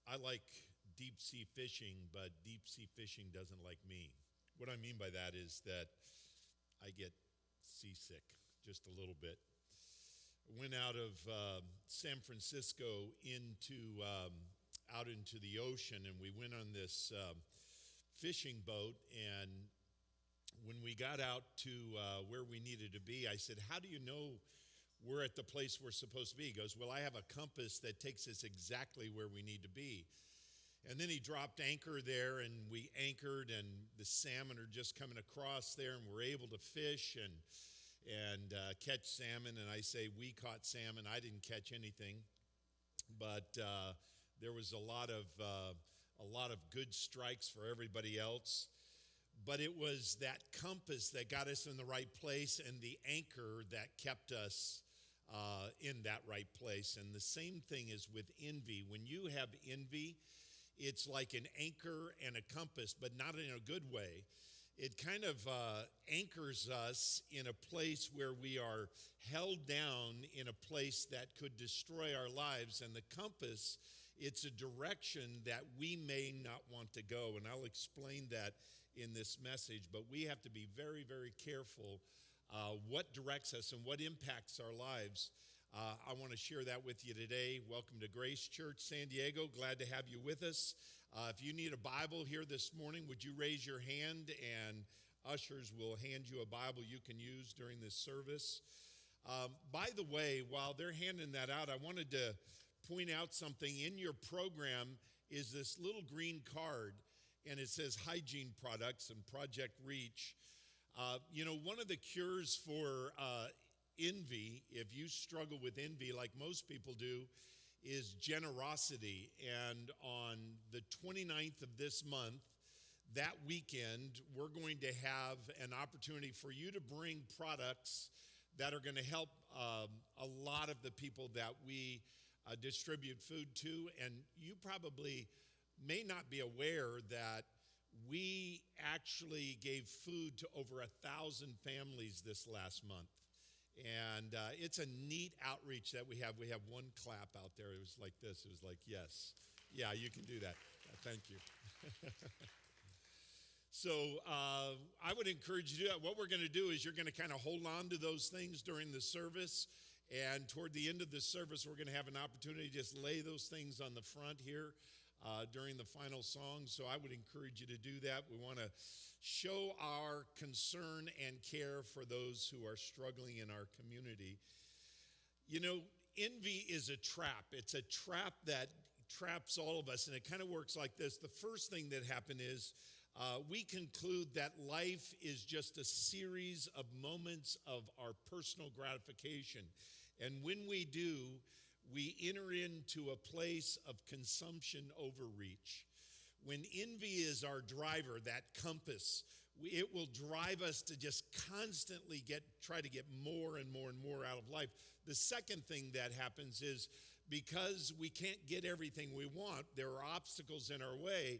I like deep sea fishing, but deep sea fishing doesn't like me. What I mean by that is that I get seasick just a little bit. I went out of San Francisco out into the ocean, and we went on this fishing boat. And when we got out to where we needed to be, I said, "How do you know we're at the place we're supposed to be?" He goes, "Well, I have a compass that takes us exactly where we need to be." And then he dropped anchor there, and we anchored, and the salmon are just coming across there, and we're able to fish and catch salmon. And I say we caught salmon. I didn't catch anything, but there was a lot of good strikes for everybody else. But it was that compass that got us in the right place, and the anchor that kept us in that right place. And the same thing is with envy. When you have envy, it's like an anchor and a compass, but not in a good way. It kind of anchors us in a place where we are held down in a place that could destroy our lives. And the compass, it's a direction that we may not want to go. And I'll explain that in this message. But we have to be very, very careful what directs us and what impacts our lives. I want to share that with you today. Welcome to Grace Church San Diego. Glad to have you with us. If you need a Bible here this morning, would you raise your hand, and ushers will hand you a Bible you can use during this service. By the way, while they're handing that out, I wanted to point out something. In your program is this little green card, and it says hygiene products and Project Reach. One of the cures for envy, if you struggle with envy like most people do, is generosity. And on the 29th of this month, that weekend, we're going to have an opportunity for you to bring products that are going to help a lot of the people that we distribute food to. And you probably may not be aware that we actually gave food to over 1,000 families this last month. And it's a neat outreach that we have. We have one clap out there. It was like this. It was like, yes. Yeah, you can do that. Thank you. So I would encourage you to do that. What we're going to do is you're going to kind of hold on to those things during the service. And toward the end of the service, we're going to have an opportunity to just lay those things on the front here during the final song. So I would encourage you to do that. We want to show our concern and care for those who are struggling in our community. You know, envy is a trap. It's a trap that traps all of us, and it kind of works like this. The first thing that happened is we conclude that life is just a series of moments of our personal gratification. And when we do, we enter into a place of consumption overreach. When envy is our driver, that compass, it will drive us to just constantly try to get more and more and more out of life. The second thing that happens is because we can't get everything we want, there are obstacles in our way,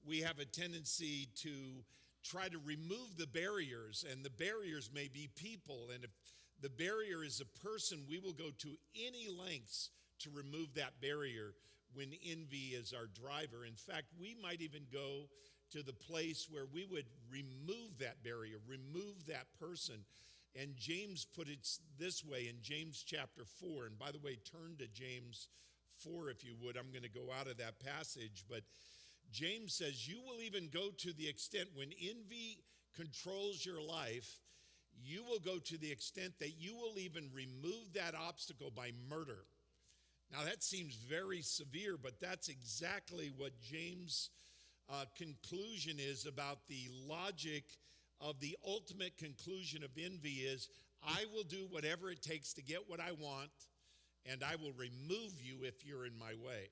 we have a tendency to try to remove the barriers, and the barriers may be people. And if the barrier is a person, we will go to any lengths to remove that barrier when envy is our driver. In fact, we might even go to the place where we would remove that barrier, remove that person. And James put it this way in James chapter 4. And by the way, turn to James 4 if you would. I'm going to go out of that passage. But James says, you will even go to the extent when envy controls your life, you will go to the extent that you will even remove that obstacle by murder. Now that seems very severe, but that's exactly what James' conclusion is about the logic of the ultimate conclusion of envy is, I will do whatever it takes to get what I want, and I will remove you if you're in my way.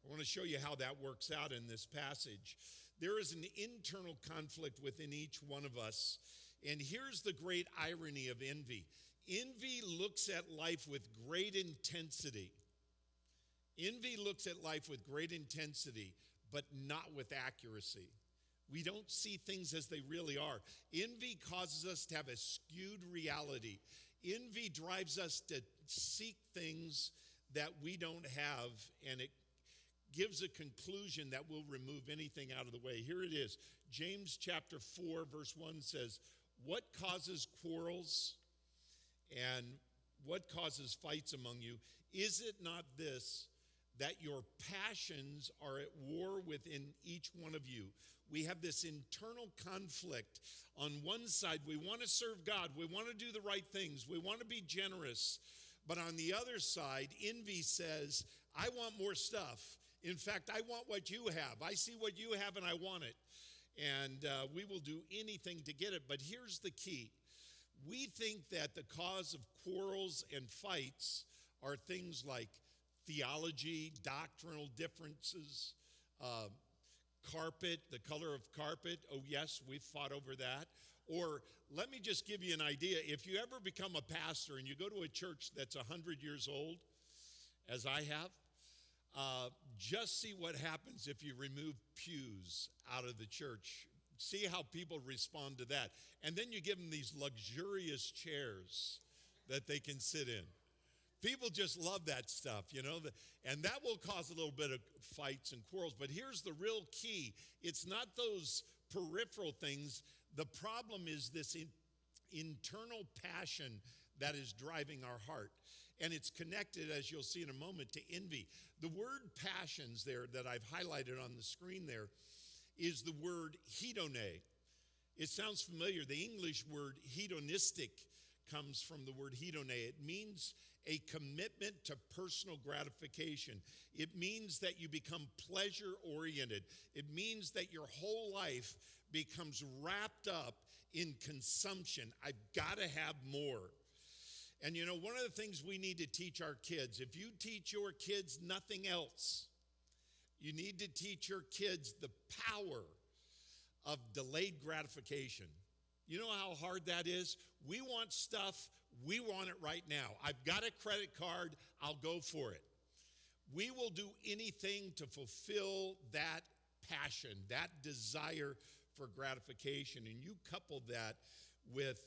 I want to show you how that works out in this passage. There is an internal conflict within each one of us. And here's the great irony of envy. Envy looks at life with great intensity. Envy looks at life with great intensity, but not with accuracy. We don't see things as they really are. Envy causes us to have a skewed reality. Envy drives us to seek things that we don't have, and gives a conclusion that will remove anything out of the way. Here it is. James chapter 4, verse 1 says, "What causes quarrels and what causes fights among you? Is it not this, that your passions are at war within each one of you?" We have this internal conflict. On one side, we want to serve God. We want to do the right things. We want to be generous. But on the other side, envy says, I want more stuff. In fact, I want what you have. I see what you have and I want it. And we will do anything to get it. But here's the key. We think that the cause of quarrels and fights are things like theology, doctrinal differences, carpet, the color of carpet. Oh, yes, we've fought over that. Or let me just give you an idea. If you ever become a pastor and you go to a church that's 100 years old, as I have, just see what happens if you remove pews out of the church. See how people respond to that. And then you give them these luxurious chairs that they can sit in. People just love that stuff, you know, and that will cause a little bit of fights and quarrels. But here's the real key. It's not those peripheral things. The problem is this internal passion that is driving our heart. And it's connected, as you'll see in a moment, to envy. The word passions there that I've highlighted on the screen there is the word hedone. It sounds familiar. The English word hedonistic comes from the word hedone. It means a commitment to personal gratification. It means that you become pleasure-oriented. It means that your whole life becomes wrapped up in consumption. I've got to have more. And you know, one of the things we need to teach our kids, if you teach your kids nothing else, you need to teach your kids the power of delayed gratification. You know how hard that is? We want stuff, we want it right now. I've got a credit card, I'll go for it. We will do anything to fulfill that passion, that desire for gratification. And you couple that with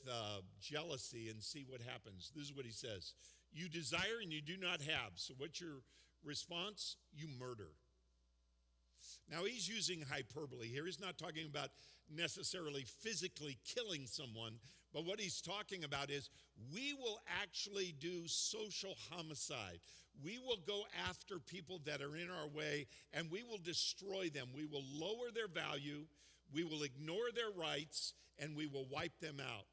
jealousy and see what happens. This is what he says. You desire and you do not have. So what's your response? You murder. Now he's using hyperbole here. He's not talking about necessarily physically killing someone, but what he's talking about is we will actually do social homicide. We will go after people that are in our way and we will destroy them. We will lower their value. We will ignore their rights and we will wipe them out.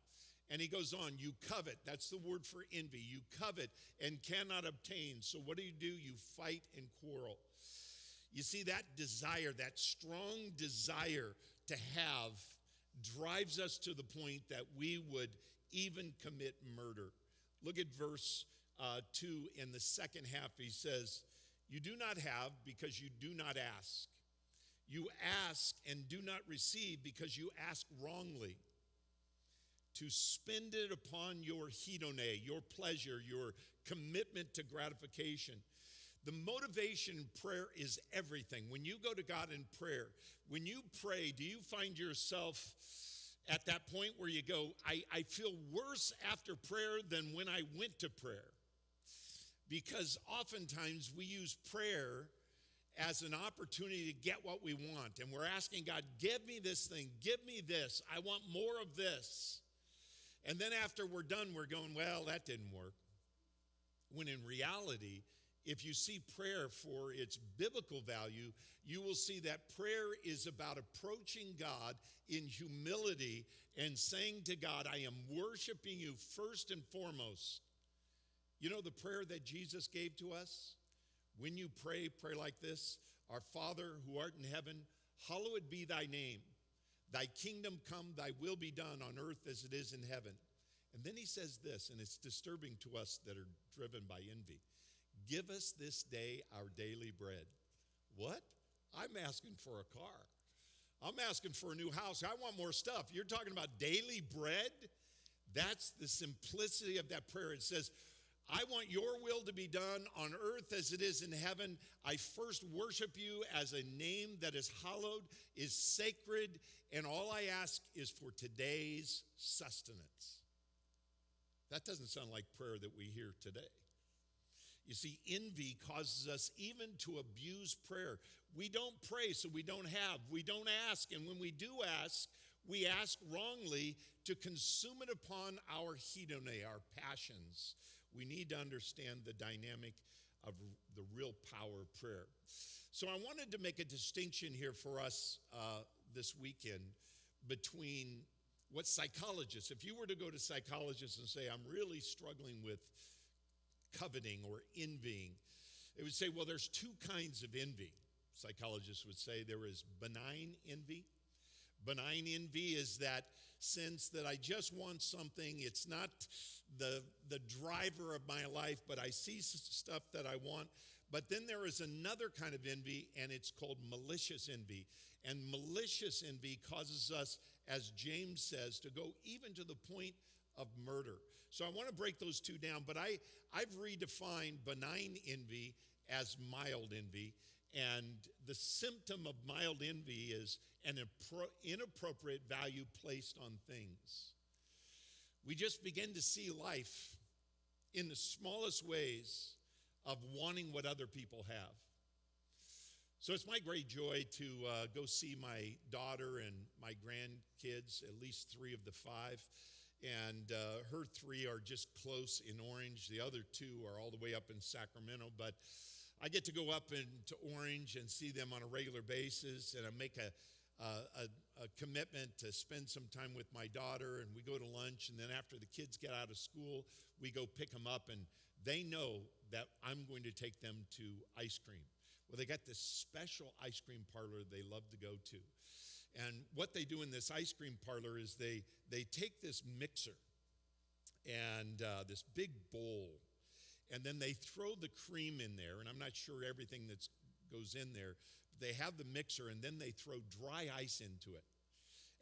And he goes on, you covet. That's the word for envy. You covet and cannot obtain. So what do? You fight and quarrel. You see, that desire, that strong desire to have drives us to the point that we would even commit murder. Look at verse 2 in the second half. He says, you do not have because you do not ask. You ask and do not receive because you ask wrongly, to spend it upon your hedone, your pleasure, your commitment to gratification. The motivation in prayer is everything. When you go to God in prayer, when you pray, do you find yourself at that point where you go, I feel worse after prayer than when I went to prayer? Because oftentimes we use prayer as an opportunity to get what we want. And we're asking God, give me this thing, give me this. I want more of this. And then after we're done, we're going, well, that didn't work. When in reality, if you see prayer for its biblical value, you will see that prayer is about approaching God in humility and saying to God, I am worshiping you first and foremost. You know the prayer that Jesus gave to us? When you pray, pray like this. Our Father who art in heaven, hallowed be thy name. Thy kingdom come, thy will be done on earth as it is in heaven. And then he says this, and it's disturbing to us that are driven by envy. Give us this day our daily bread. What? I'm asking for a car. I'm asking for a new house. I want more stuff. You're talking about daily bread? That's the simplicity of that prayer. It says, I want your will to be done on earth as it is in heaven. I first worship you as a name that is hallowed, is sacred, and all I ask is for today's sustenance. That doesn't sound like prayer that we hear today. You see, envy causes us even to abuse prayer. We don't pray, so we don't have. We don't ask, and when we do ask, we ask wrongly to consume it upon our hedone, our passions. We need to understand the dynamic of the real power of prayer. So I wanted to make a distinction here for us this weekend between what psychologists, if you were to go to psychologists and say, I'm really struggling with coveting or envying, it would say, well, there's two kinds of envy. Psychologists would say there is benign envy. Benign envy is that sense that I just want something. It's not the driver of my life, but I see stuff that I want. But then there is another kind of envy, and it's called malicious envy. And malicious envy causes us, as James says, to go even to the point of murder. So I want to break those two down, but I've redefined benign envy as mild envy. And the symptom of mild envy is an inappropriate value placed on things. We just begin to see life in the smallest ways of wanting what other people have. So it's my great joy to go see my daughter and my grandkids, at least 3 of the 5. And her 3 are just close in Orange. The other 2 are all the way up in Sacramento. But I get to go up into Orange and see them on a regular basis. And I make a commitment to spend some time with my daughter. And we go to lunch. And then after the kids get out of school, we go pick them up. And they know that I'm going to take them to ice cream. Well, they got this special ice cream parlor they love to go to. And what they do in this ice cream parlor is they take this mixer and this big bowl, and then they throw the cream in there, and I'm not sure everything that goes in there. They have the mixer, and then they throw dry ice into it.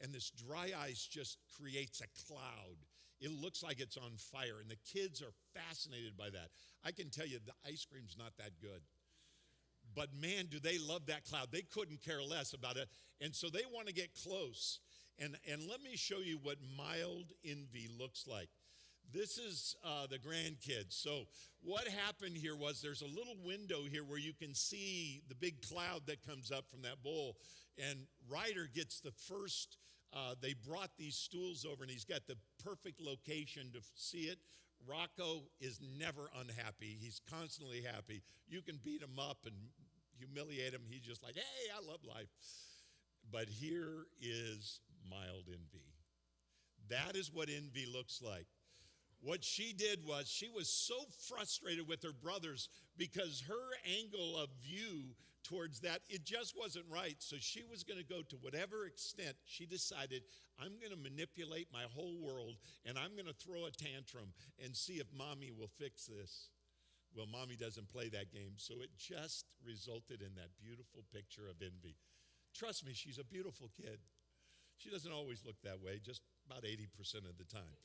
And this dry ice just creates a cloud. It looks like it's on fire, and the kids are fascinated by that. I can tell you the ice cream's not that good. But man, do they love that cloud. They couldn't care less about it. And so they want to get close. And let me show you what mild envy looks like. This is the grandkids. So what happened here was there's a little window here where you can see the big cloud that comes up from that bowl. And Ryder gets the first, they brought these stools over, and he's got the perfect location to see it. Rocco is never unhappy. He's constantly happy. You can beat him up and humiliate him. He's just like, hey, I love life. But here is mild envy. That is what envy looks like. What she did was she was so frustrated with her brothers because her angle of view towards that, it just wasn't right. So she was going to go to whatever extent she decided, I'm going to manipulate my whole world, and I'm going to throw a tantrum and see if mommy will fix this. Well, mommy doesn't play that game, so it just resulted in that beautiful picture of envy. Trust me, she's a beautiful kid. She doesn't always look that way, just about 80% of the time.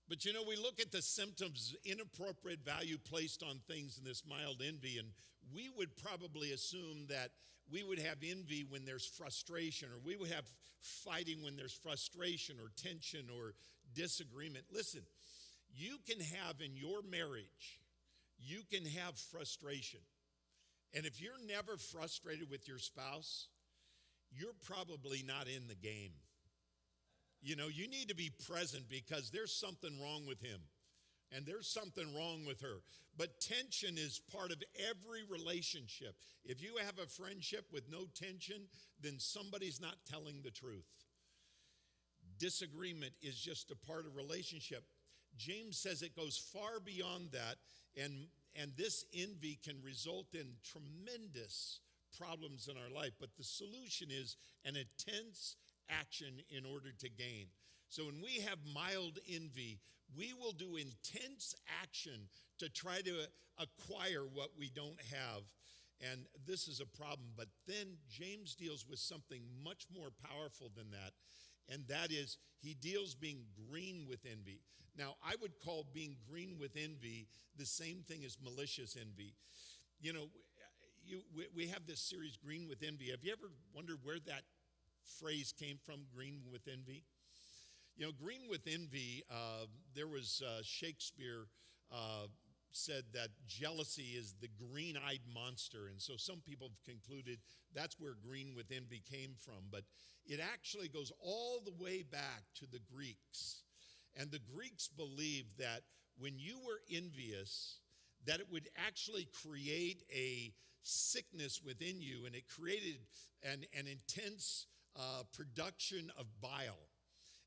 But you know, we look at the symptoms, inappropriate value placed on things in this mild envy, and we would probably assume that we would have envy when there's frustration, or we would have fighting when there's frustration or tension or disagreement. Listen, you can have in your marriage, you can have frustration. And if you're never frustrated with your spouse, you're probably not in the game. You know, you need to be present because there's something wrong with him and there's something wrong with her. But tension is part of every relationship. If you have a friendship with no tension, then somebody's not telling the truth. Disagreement is just a part of relationship. James says it goes far beyond that, and this envy can result in tremendous problems in our life. But the solution is an intense action in order to gain. So when we have mild envy, we will do intense action to try to acquire what we don't have. And this is a problem. But then James deals with something much more powerful than that. And that is, he deals being green with envy. Now, I would call being green with envy the same thing as malicious envy. You know, we have this series, Green with Envy. Have you ever wondered where that phrase came from, green with envy? You know, green with envy, there was Shakespeare said that jealousy is the green-eyed monster, and so some people have concluded that's where green with envy came from, but it actually goes all the way back to the Greeks. And the Greeks believed that when you were envious, that it would actually create a sickness within you, and it created an intense production of bile.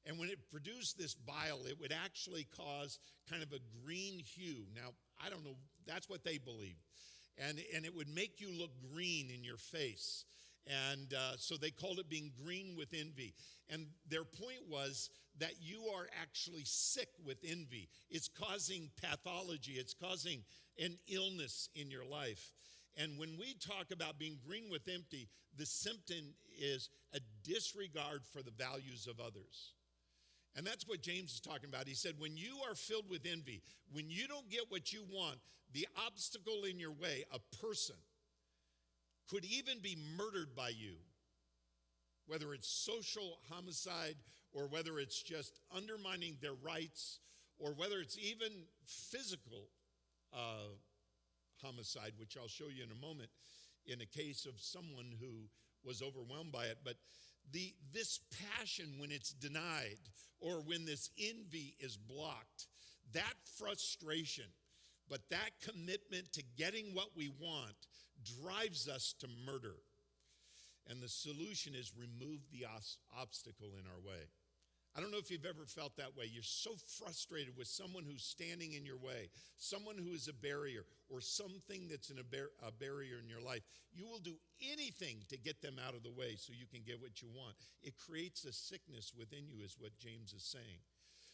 And when it produced this bile, it would actually cause kind of a green hue. Now, I don't know, that's what they believed. And it would make you look green in your face. And so they called it being green with envy. And their point was that you are actually sick with envy. It's causing pathology. It's causing an illness in your life. And when we talk about being green with envy, the symptom is a disregard for the values of others. And that's what James is talking about. He said, when you are filled with envy, when you don't get what you want, the obstacle in your way, a person, could even be murdered by you, whether it's social homicide or whether it's just undermining their rights or whether it's even physical homicide, which I'll show you in a moment in a case of someone who was overwhelmed by it. But this passion, when it's denied or when this envy is blocked, that frustration, but that commitment to getting what we want drives us to murder. And the solution is remove the obstacle in our way. I don't know if you've ever felt that way. You're so frustrated with someone who's standing in your way, someone who is a barrier, or something that's a barrier in your life. You will do anything to get them out of the way so you can get what you want. It creates a sickness within you, is what James is saying.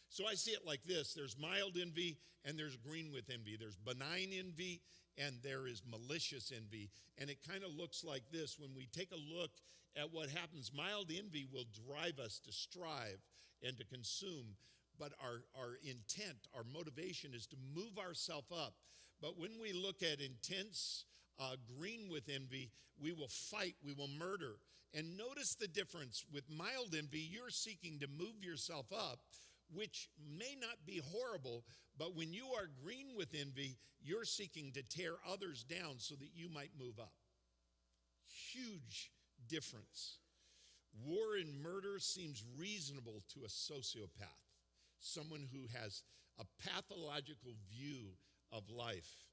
So I see it like this. There's mild envy and there's green with envy. There's benign envy and there is malicious envy. And it kind of looks like this. When we take a look at what happens, mild envy will drive us to strive and to consume. But our intent, our motivation is to move ourselves up. But when we look at intense green with envy, we will fight, we will murder. And notice the difference. With mild envy, you're seeking to move yourself up, which may not be horrible, but when you are green with envy, you're seeking to tear others down so that you might move up. Huge difference. War and murder seems reasonable to a sociopath, someone who has a pathological view of life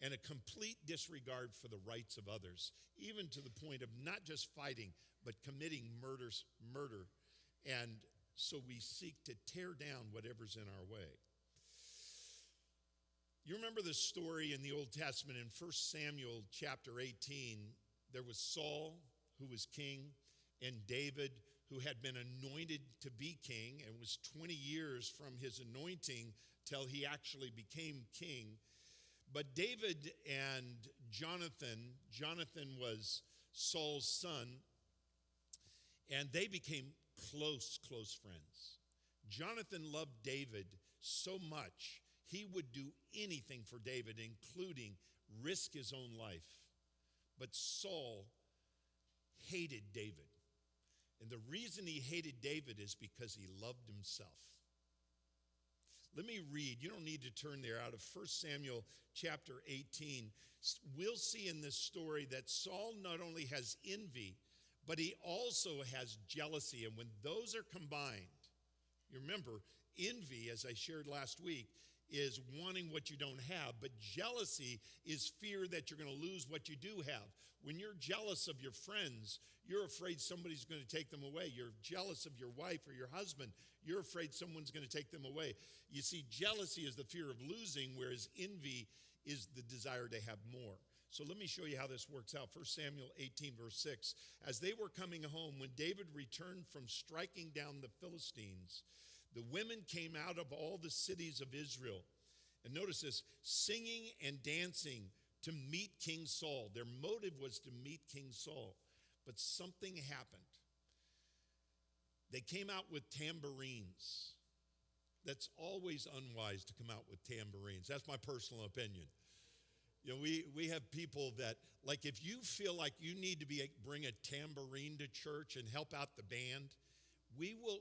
and a complete disregard for the rights of others, even to the point of not just fighting, but committing murder. And so we seek to tear down whatever's in our way. You remember the story in the Old Testament in 1 Samuel chapter 18. There was Saul, who was king, and David, who had been anointed to be king and was 20 years from his anointing till he actually became king. But David and Jonathan was Saul's son, and they became close friends. Jonathan loved David so much, he would do anything for David, including risk his own life. But Saul hated David. And the reason he hated David is because he loved himself. Let me read. You don't need to turn there. Out of 1 Samuel chapter 18, we'll see in this story that Saul not only has envy, but he also has jealousy. And when those are combined, you remember, envy, as I shared last week, is wanting what you don't have. But jealousy is fear that you're going to lose what you do have. When you're jealous of your friends, you're afraid somebody's going to take them away. You're jealous of your wife or your husband. You're afraid someone's going to take them away. You see, jealousy is the fear of losing, whereas envy is the desire to have more. So let me show you how this works out. 1 Samuel 18, verse 6. As they were coming home, when David returned from striking down the Philistines, the women came out of all the cities of Israel. And notice this, singing and dancing to meet King Saul. Their motive was to meet King Saul. But something happened. They came out with tambourines. That's always unwise to come out with tambourines. That's my personal opinion. You know, we have people that, like, if you feel like you need to bring a tambourine to church and help out the band, we will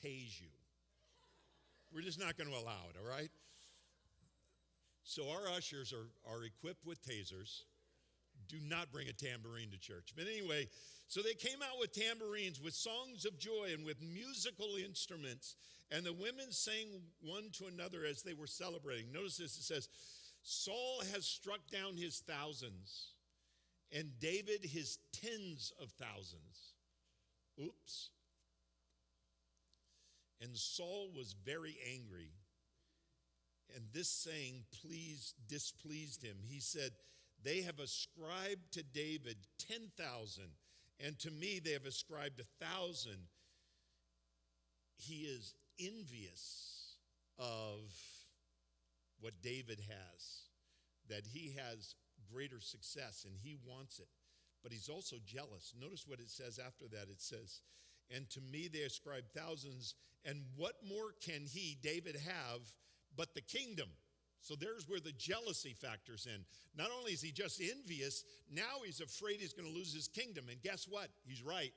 tase you. We're just not going to allow it, all right? So our ushers are equipped with tasers. Do not bring a tambourine to church. But anyway, so they came out with tambourines, with songs of joy, and with musical instruments. And the women sang one to another as they were celebrating. Notice this, it says, Saul has struck down his thousands, and David his tens of thousands. Oops. And Saul was very angry, and this saying displeased him. He said, they have ascribed to David 10,000, and to me they have ascribed 1,000. He is envious of what David has, that he has greater success and he wants it, but he's also jealous. Notice what it says after that. It says, and to me they ascribe thousands, and what more can he, David, have but the kingdom? So there's where the jealousy factors in. Not only is he just envious, now he's afraid he's going to lose his kingdom. And guess what? He's right.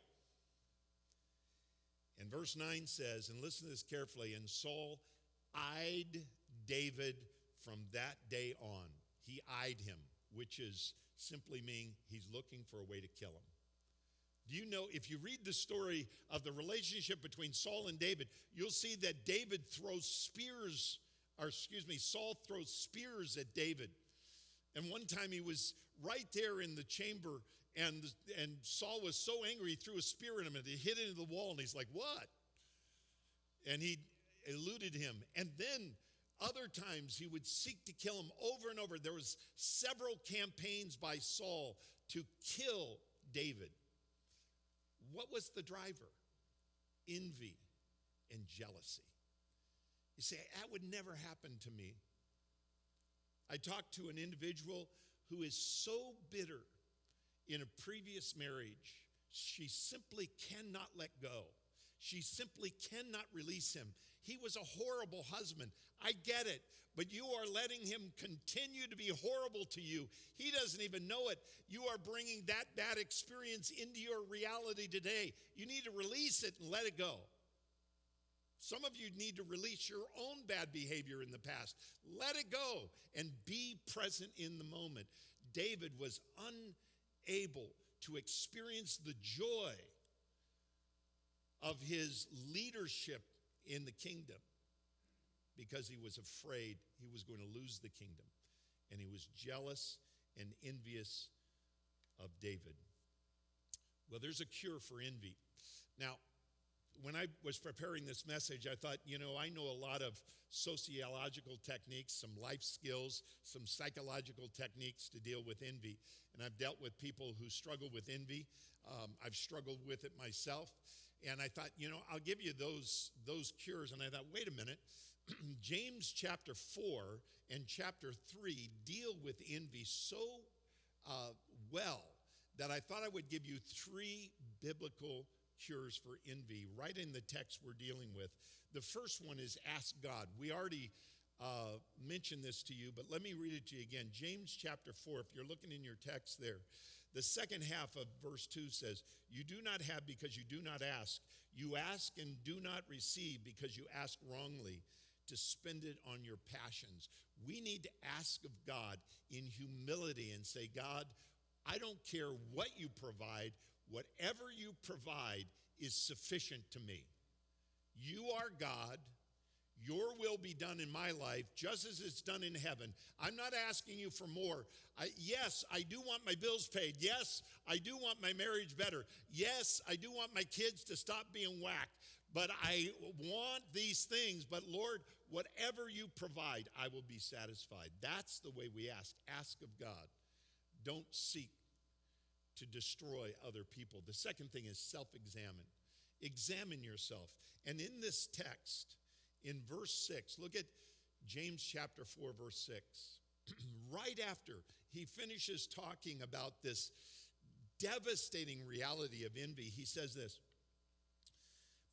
And verse 9 says, and listen to this carefully, and Saul eyed David from that day on. He eyed him, which is simply meaning he's looking for a way to kill him. Do you know, if you read the story of the relationship between Saul and David, you'll see that Saul throws spears at David. And one time he was right there in the chamber, and Saul was so angry, he threw a spear at him, and he hit it into the wall, and he's like, what? And he eluded him. And then other times he would seek to kill him over and over. There was several campaigns by Saul to kill David. What was the driver? Envy and jealousy. You say, that would never happen to me. I talked to an individual who is so bitter in a previous marriage, she simply cannot let go. She simply cannot release him. He was a horrible husband. I get it, but you are letting him continue to be horrible to you. He doesn't even know it. You are bringing that bad experience into your reality today. You need to release it and let it go. Some of you need to release your own bad behavior in the past. Let it go and be present in the moment. David was unable to experience the joy of his leadership in the kingdom because he was afraid he was going to lose the kingdom. And he was jealous and envious of David. Well, there's a cure for envy. Now, when I was preparing this message, I thought, I know a lot of sociological techniques, some life skills, some psychological techniques to deal with envy. And I've dealt with people who struggle with envy. I've struggled with it myself. And I thought, I'll give you those cures. And I thought, wait a minute. James chapter 4 and chapter 3 deal with envy so well that I thought I would give you 3 biblical cures for envy right in the text we're dealing with. The first one is ask God. We already mentioned this to you, but let me read it to you again. James chapter 4, if you're looking in your text there, the second half of verse 2 says, you do not have because you do not ask. You ask and do not receive because you ask wrongly to spend it on your passions. We need to ask of God in humility and say, God, I don't care what you provide. Whatever you provide is sufficient to me. You are God. Your will be done in my life just as it's done in heaven. I'm not asking you for more. Yes, I do want my bills paid. Yes, I do want my marriage better. Yes, I do want my kids to stop being whacked. But I want these things. But Lord, whatever you provide, I will be satisfied. That's the way we ask. Ask of God. Don't seek to destroy other people. The second thing is self-examine. Examine yourself. And in this text, in verse 6, look at James chapter 4, verse 6. Right after he finishes talking about this devastating reality of envy, he says this,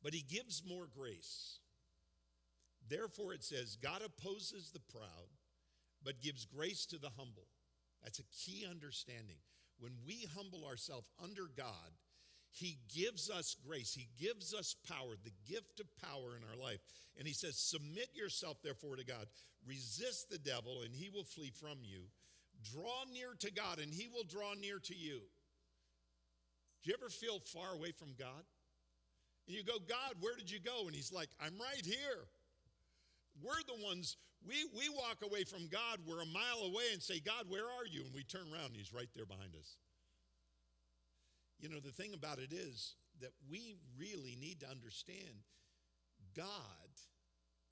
but he gives more grace. Therefore it says, God opposes the proud, but gives grace to the humble. That's a key understanding. When we humble ourselves under God, He gives us grace. He gives us power, the gift of power in our life. And he says, submit yourself, therefore, to God. Resist the devil, and he will flee from you. Draw near to God, and he will draw near to you. Do you ever feel far away from God? And you go, God, where did you go? And he's like, I'm right here. We're the ones, we walk away from God. We're a mile away and say, God, where are you? And we turn around, and he's right there behind us. You know, the thing about it is that we really need to understand God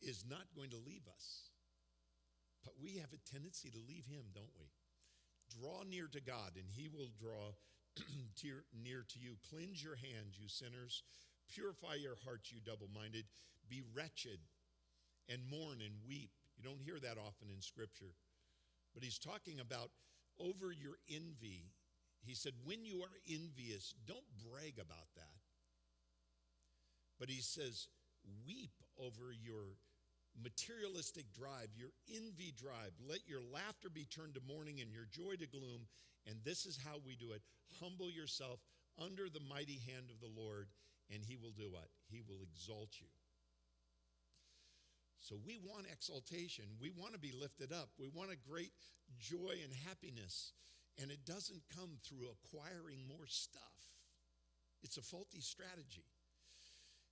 is not going to leave us. But we have a tendency to leave him, don't we? Draw near to God, and he will draw near to you. Cleanse your hands, you sinners. Purify your hearts, you double-minded. Be wretched and mourn and weep. You don't hear that often in Scripture. But he's talking about over your envy. He said, when you are envious, don't brag about that. But he says, weep over your materialistic drive, your envy drive. Let your laughter be turned to mourning and your joy to gloom. And this is how we do it. Humble yourself under the mighty hand of the Lord, and he will do what? He will exalt you. So we want exaltation. We want to be lifted up. We want a great joy and happiness. And it doesn't come through acquiring more stuff. It's a faulty strategy.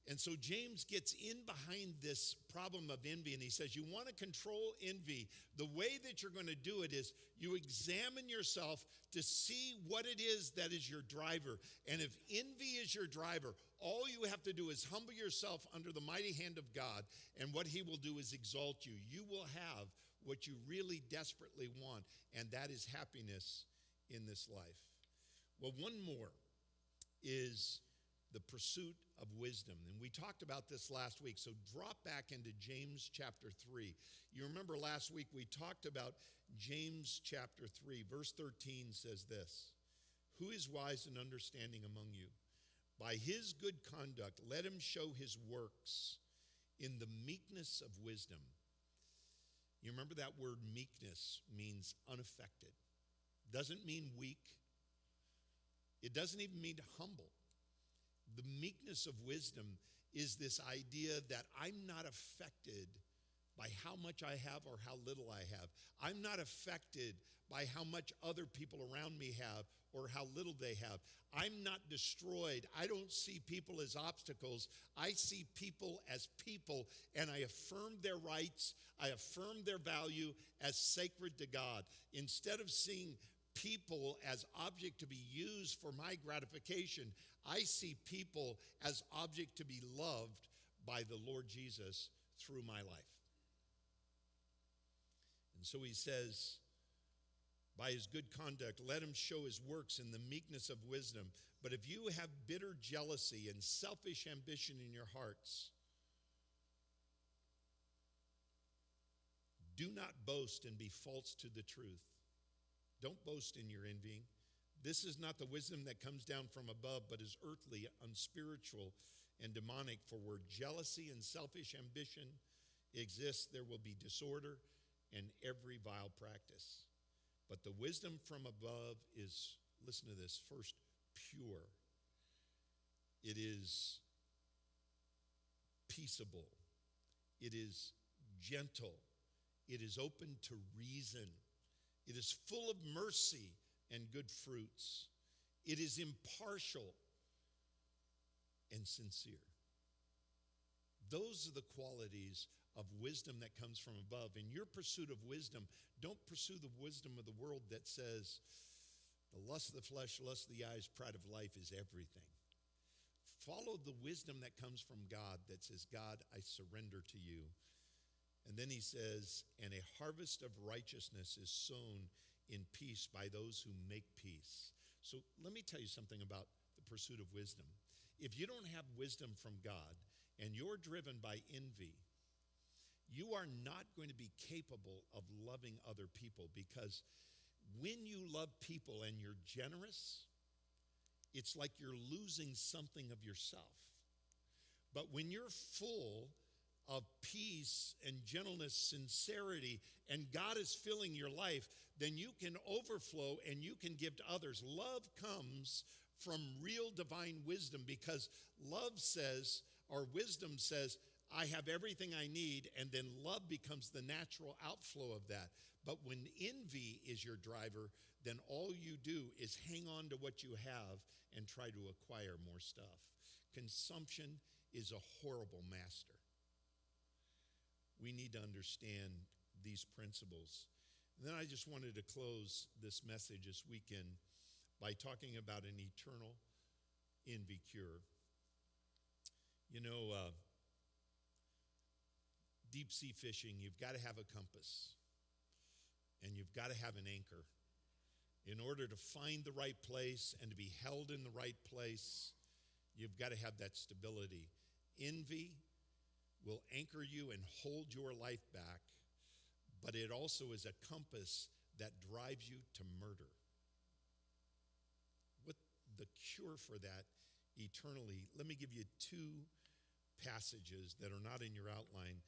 And so James gets in behind this problem of envy, and he says, you want to control envy. The way that you're going to do it is you examine yourself to see what it is that is your driver. And if envy is your driver, all you have to do is humble yourself under the mighty hand of God, and what he will do is exalt you. You will have what you really desperately want, and that is happiness in this life. Well, one more is the pursuit of wisdom. And we talked about this last week, so drop back into James chapter 3. You remember last week we talked about James chapter 3. Verse 13 says this, who is wise and understanding among you? By his good conduct, let him show his works in the meekness of wisdom. You remember that word meekness means unaffected. Doesn't mean weak. It doesn't even mean humble. The meekness of wisdom is this idea that I'm not affected by how much I have or how little I have. I'm not affected by how much other people around me have or how little they have. I'm not destroyed. I don't see people as obstacles. I see people as people, and I affirm their rights. I affirm their value as sacred to God. Instead of seeing people as object to be used for my gratification, I see people as object to be loved by the Lord Jesus through my life. And so he says, by his good conduct, let him show his works in the meekness of wisdom. But if you have bitter jealousy and selfish ambition in your hearts, do not boast and be false to the truth. Don't boast in your envying. This is not the wisdom that comes down from above, but is earthly, unspiritual, and demonic. For where jealousy and selfish ambition exist, there will be disorder and every vile practice. But the wisdom from above is, listen to this, first, pure. It is peaceable. It is gentle. It is open to reason. It is full of mercy and good fruits. It is impartial and sincere. Those are the qualities of wisdom that comes from above. In your pursuit of wisdom, don't pursue the wisdom of the world that says the lust of the flesh, lust of the eyes, pride of life is everything. Follow the wisdom that comes from God that says, God, I surrender to you. And then he says, and a harvest of righteousness is sown in peace by those who make peace. So let me tell you something about the pursuit of wisdom. If you don't have wisdom from God and you're driven by envy, you are not going to be capable of loving other people, because when you love people and you're generous, it's like you're losing something of yourself. But when you're full of peace and gentleness, sincerity, and God is filling your life, then you can overflow and you can give to others. Love comes from real divine wisdom, because love says, or wisdom says, I have everything I need, and then love becomes the natural outflow of that. But when envy is your driver, then all you do is hang on to what you have and try to acquire more stuff. Consumption is a horrible master. We need to understand these principles. And then I just wanted to close this message this weekend by talking about an eternal envy cure. You know, deep sea fishing, you've got to have a compass, and you've got to have an anchor. In order to find the right place and to be held in the right place, you've got to have that stability. Envy will anchor you and hold your life back, but it also is a compass that drives you to murder. What the cure for that eternally? Let me give you two passages that are not in your outline.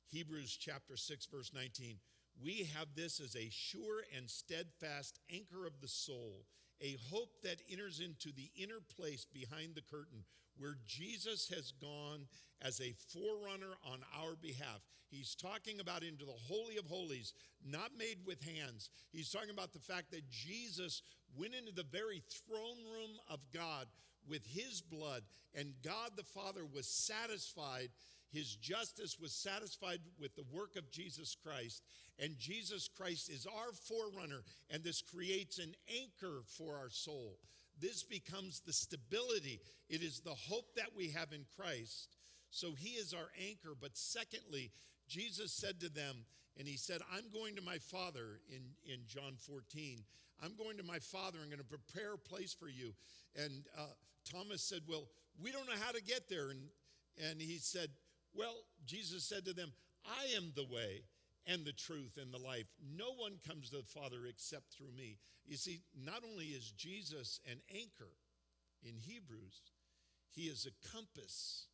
Hebrews chapter 6, verse 19. We have this as a sure and steadfast anchor of the soul, a hope that enters into the inner place behind the curtain, where Jesus has gone as a forerunner on our behalf. He's talking about into the Holy of Holies, not made with hands. He's talking about the fact that Jesus went into the very throne room of God with his blood, and God the Father was satisfied. His justice was satisfied with the work of Jesus Christ, and Jesus Christ is our forerunner, and this creates an anchor for our soul. This becomes the stability. It is the hope that we have in Christ. So he is our anchor. But secondly, Jesus said to them, and he said, I'm going to my Father in John 14. I'm going to my Father. I'm going to prepare a place for you. And Thomas said, well, we don't know how to get there. And he said, well, Jesus said to them, I am the way and the truth and the life. No one comes to the Father except through me. You see, not only is Jesus an anchor in Hebrews, he is a compass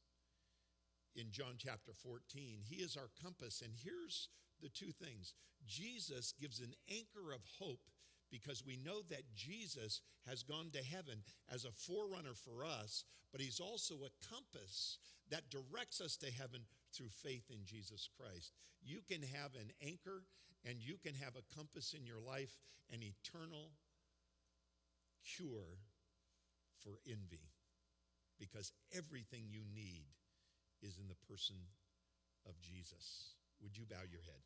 in John chapter 14. He is our compass. And here's the two things. Jesus gives an anchor of hope because we know that Jesus has gone to heaven as a forerunner for us, but he's also a compass that directs us to heaven through faith in Jesus Christ. You can have an anchor and you can have a compass in your life, an eternal cure for envy, because everything you need is in the person of Jesus. Would you bow your head?